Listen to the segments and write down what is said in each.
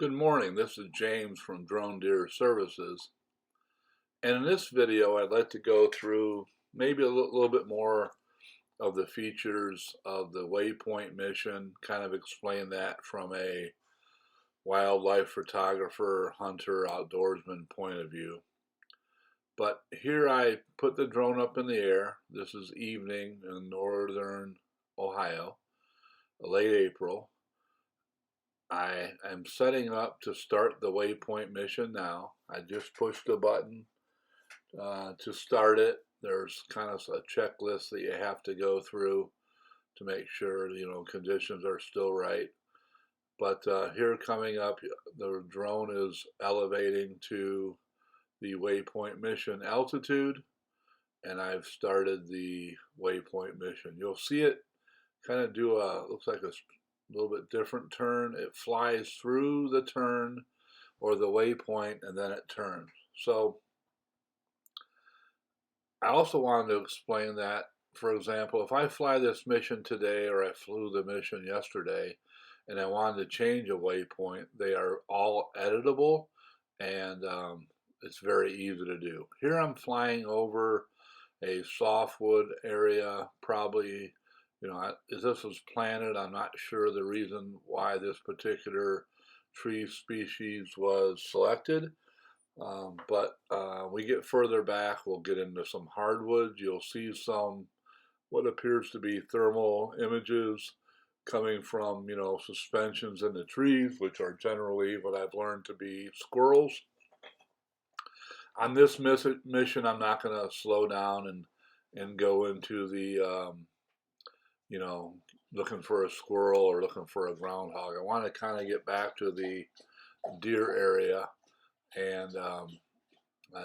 Good morning, this is James from Drone Deer Services, and in this video I'd like to go through maybe a little bit more of the features of the waypoint mission, kind of explain that from a wildlife photographer, hunter, outdoorsman point of view. But here I put the drone up in the air. This is evening in northern Ohio, late April. I am setting up to start the waypoint mission now. I just pushed the button to start it. There's kind of a checklist that you have to go through to make sure conditions are still right. But here coming up, the drone is elevating to the waypoint mission altitude, and I've started the waypoint mission. You'll see it kind of do looks like a little bit different turn. It flies through the turn or the waypoint and then it turns. So I also wanted to explain that, for example, if I fly this mission today or I flew the mission yesterday and I wanted to change a waypoint, they are all editable, and it's very easy to do. Here I'm flying over a softwood area, probably as this was planted, I'm not sure the reason why this particular tree species was selected. But we get further back, we'll get into some hardwoods. You'll see some what appears to be thermal images coming from, suspensions in the trees, which are generally what I've learned to be squirrels. On this mission, I'm not going to slow down and go into the looking for a squirrel or looking for a groundhog. I want to kind of get back to the deer area and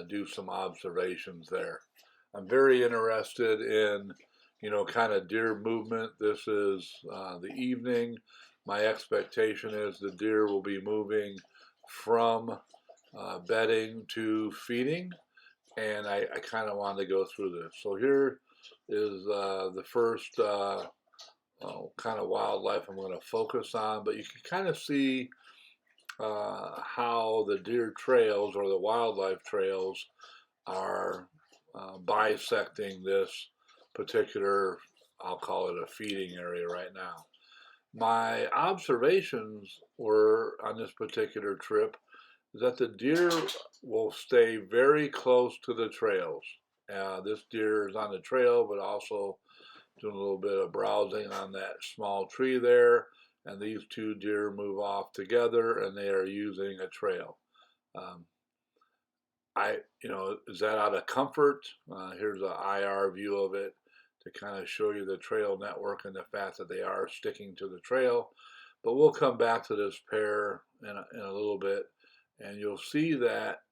do some observations there. I'm very interested in, kind of deer movement. This is the evening. My expectation is the deer will be moving from bedding to feeding, and I kind of wanted to go through this. So here is the first kind of wildlife I'm going to focus on, but you can kind of see how the deer trails or the wildlife trails are bisecting this particular, I'll call it a feeding area right now. My observations were on this particular trip is that the deer will stay very close to the trails. This deer is on the trail, but also doing a little bit of browsing on that small tree there, and these two deer move off together and they are using a trail. Is that out of comfort? Here's an IR view of it to kind of show you the trail network and the fact that they are sticking to the trail. But we'll come back to this pair in a little bit, and you'll see that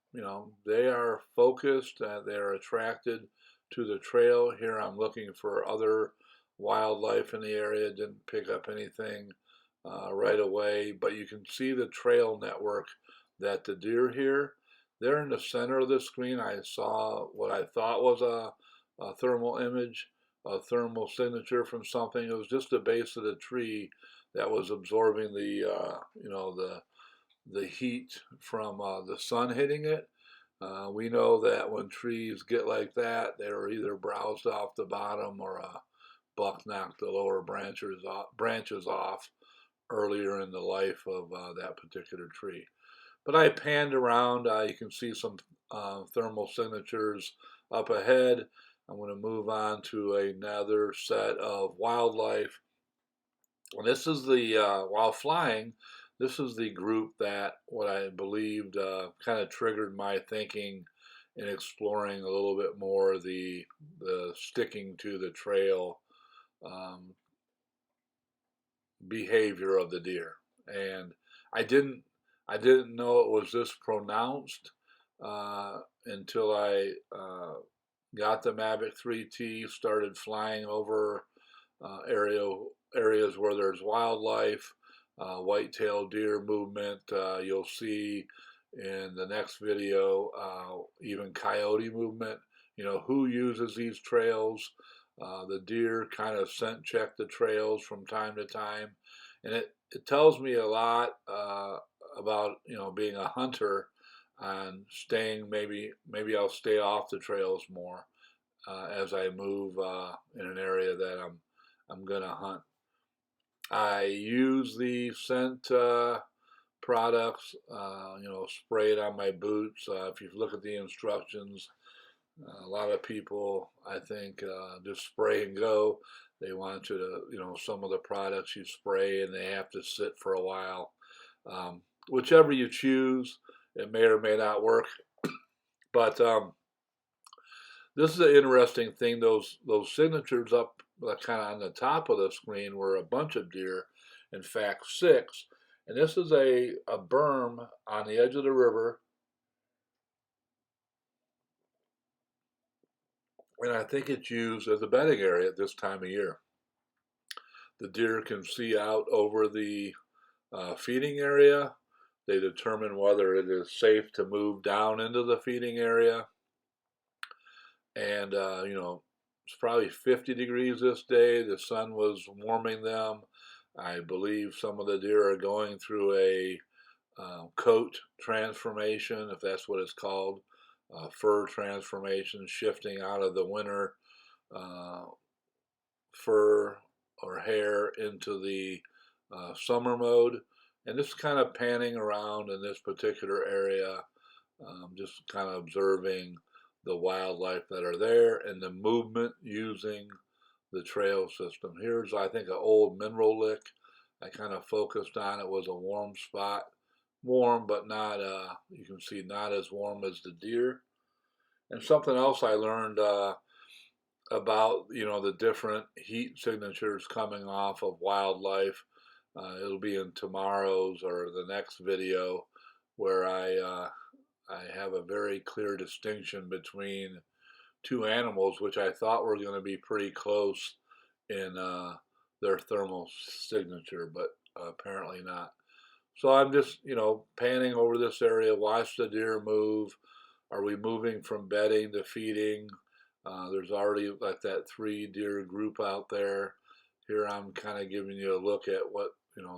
they are focused, they are attracted to the trail. Here I'm looking for other wildlife in the area. Didn't pick up anything right away, but you can see the trail network that the deer here. They're in the center of the screen. I saw what I thought was a thermal image, a thermal signature from something. It was just the base of the tree that was absorbing the heat from the sun hitting it. We know that when trees get like that, they're either browsed off the bottom or a buck knocked the lower branches off earlier in the life of that particular tree. But I panned around. You can see some thermal signatures up ahead. I'm going to move on to another set of wildlife. And this is the, while flying, this is the group that what I believed kind of triggered my thinking in exploring a little bit more the sticking to the trail behavior of the deer. And I didn't know it was this pronounced until I got the Mavic 3T, started flying over areas where there's wildlife, whitetail deer movement. You'll see in the next video even coyote movement. Who uses these trails. The deer kind of scent check the trails from time to time, and it tells me a lot about being a hunter and staying. Maybe I'll stay off the trails more as I move in an area that I'm gonna hunt. I use the scent products, spray it on my boots. If you look at the instructions, a lot of people, I think, just spray and go. They want you to, some of the products you spray and they have to sit for a while. Whichever you choose, it may or may not work. But this is an interesting thing. Those signatures up kind of on the top of the screen were a bunch of deer, in fact 6. And this is a berm on the edge of the river. And I think it's used as a bedding area at this time of year. The deer can see out over the feeding area. They determine whether it is safe to move down into the feeding area. And, it's probably 50 degrees this day. The sun was warming them. I believe some of the deer are going through a coat transformation, if that's what it's called, fur transformation, shifting out of the winter fur or hair into the summer mode. And just kind of panning around in this particular area, just kind of observing the wildlife that are there and the movement using the trail system. Here's, I think, an old mineral lick. I kind of focused on. It was a warm spot. Warm, but not, you can see, not as warm as the deer. And something else I learned about, the different heat signatures coming off of wildlife. It'll be in tomorrow's or the next video where I have a very clear distinction between two animals, which I thought were going to be pretty close in their thermal signature, but apparently not. So I'm just, panning over this area, watch the deer move. Are we moving from bedding to feeding? There's already like that 3 deer group out there. Here I'm kind of giving you a look at what,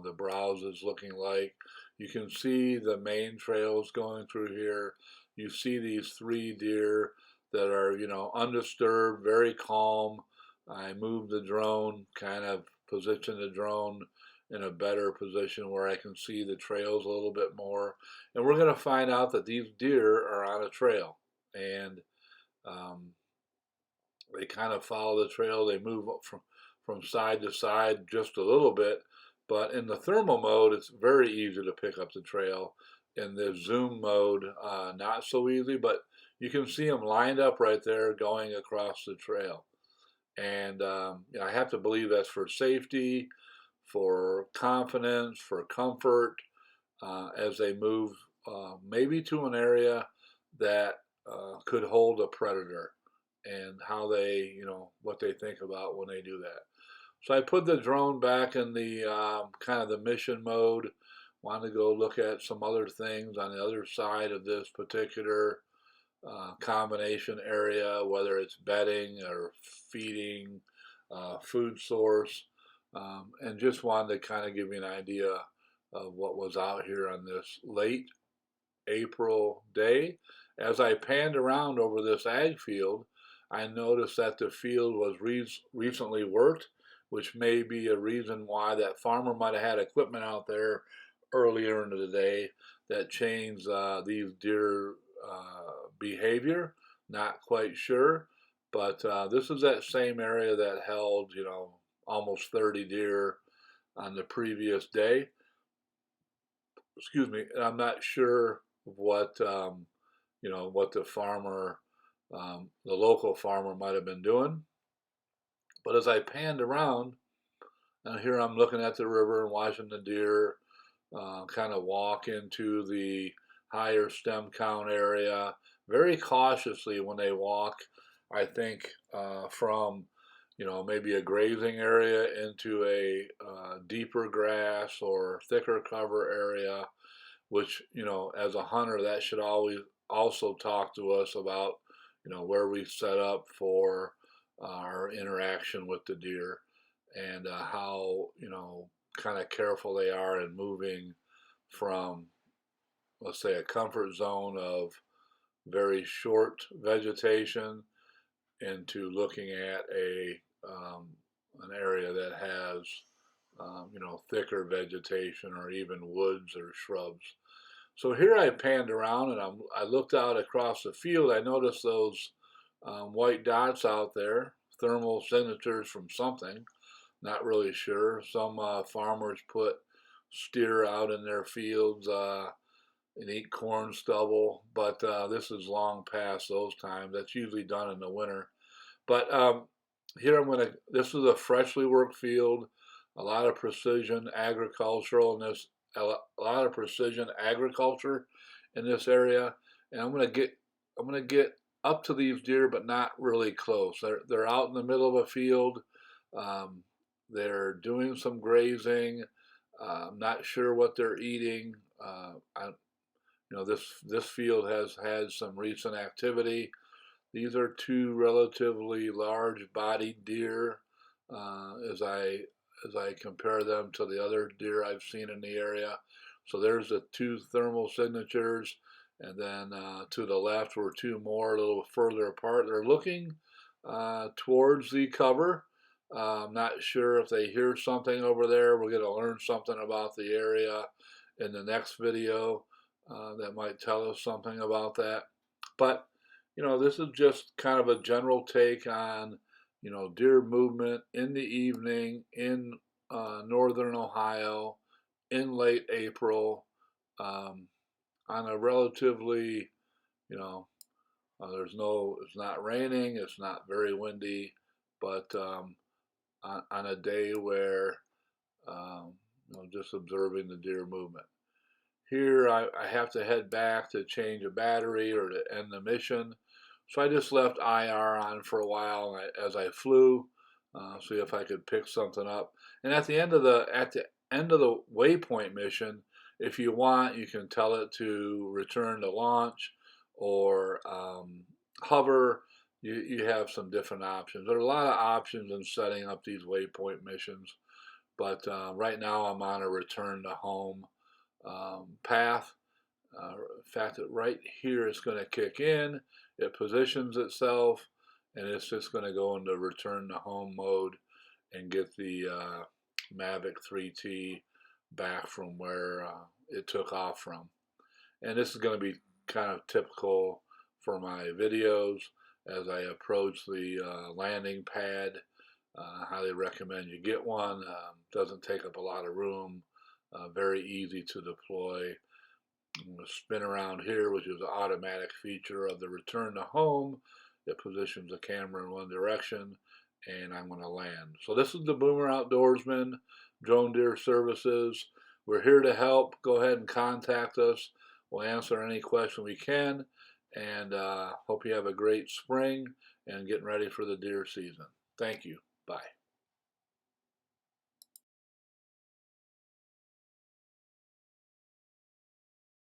the browse is looking like. You can see the main trails going through here. You see these 3 deer that are, undisturbed, very calm. I moved the drone, kind of positioned the drone in a better position where I can see the trails a little bit more. And we're going to find out that these deer are on a trail. And they kind of follow the trail. They move up from side to side just a little bit. But in the thermal mode, it's very easy to pick up the trail. In the zoom mode, not so easy, but you can see them lined up right there going across the trail. And I have to believe that's for safety, for confidence, for comfort, as they move maybe to an area that could hold a predator, and how they, what they think about when they do that. So I put the drone back in the kind of the mission mode. Wanted to go look at some other things on the other side of this particular combination area, whether it's bedding or feeding, food source, and just wanted to kind of give you an idea of what was out here on this late April day. As I panned around over this ag field, I noticed that the field was recently worked, which may be a reason why that farmer might have had equipment out there earlier in the day that changed these deer behavior. Not quite sure, but this is that same area that held, almost 30 deer on the previous day. Excuse me, and I'm not sure what, what the farmer, the local farmer might have been doing. But as I panned around, and here I'm looking at the river and watching the deer kind of walk into the higher stem count area very cautiously when they walk, I think, from, maybe a grazing area into a deeper grass or thicker cover area, which, as a hunter, that should always also talk to us about, where we set up for our interaction with the deer, and how, kind of careful they are in moving from let's say, a comfort zone of very short vegetation into looking at an area that has thicker vegetation or even woods or shrubs. So here I panned around and I looked out across the field. I noticed those white dots out there, thermal signatures from something, not really sure. Some farmers put steer out in their fields and eat corn stubble, but this is long past those times. That's usually done in the winter. But here this is a freshly worked field, a lot of precision agricultural in this, a lot of precision agriculture in this area. And I'm gonna get up to these deer, but not really close. They're out in the middle of a field. They're doing some grazing. I'm not sure what they're eating. This field has had some recent activity. These are two relatively large-bodied deer as I compare them to the other deer I've seen in the area. So there's the two thermal signatures, and then to the left were two more a little further apart. They're looking towards the cover. I'm not sure if they hear something over there. We're going to learn something about the area in the next video that might tell us something about that. But this is just kind of a general take on deer movement in the evening in northern Ohio in late April on a relatively, it's not raining, it's not very windy, but on a day where just observing the deer movement. Here I have to head back to change a battery or to end the mission. So I just left IR on for a while as I flew, see if I could pick something up. And at the end of the waypoint mission, if you want, you can tell it to return to launch or hover. You have some different options. There are a lot of options in setting up these waypoint missions, but right now I'm on a return to home path. In fact, that right here it's going to kick in. It positions itself, and it's just going to go into return to home mode and get the Mavic 3T back from where it took off from. And this is going to be kind of typical for my videos as I approach the landing pad. Highly recommend you get one. Doesn't take up a lot of room. Very easy to deploy. I'm going to spin around here, which is an automatic feature of the return to home. It positions the camera in one direction, and I'm going to land. So this is the Boomer Outdoorsman, Drone Deer Services. We're here to help. Go ahead and contact us. We'll answer any question we can, and hope you have a great spring and getting ready for the deer season. Thank you. Bye.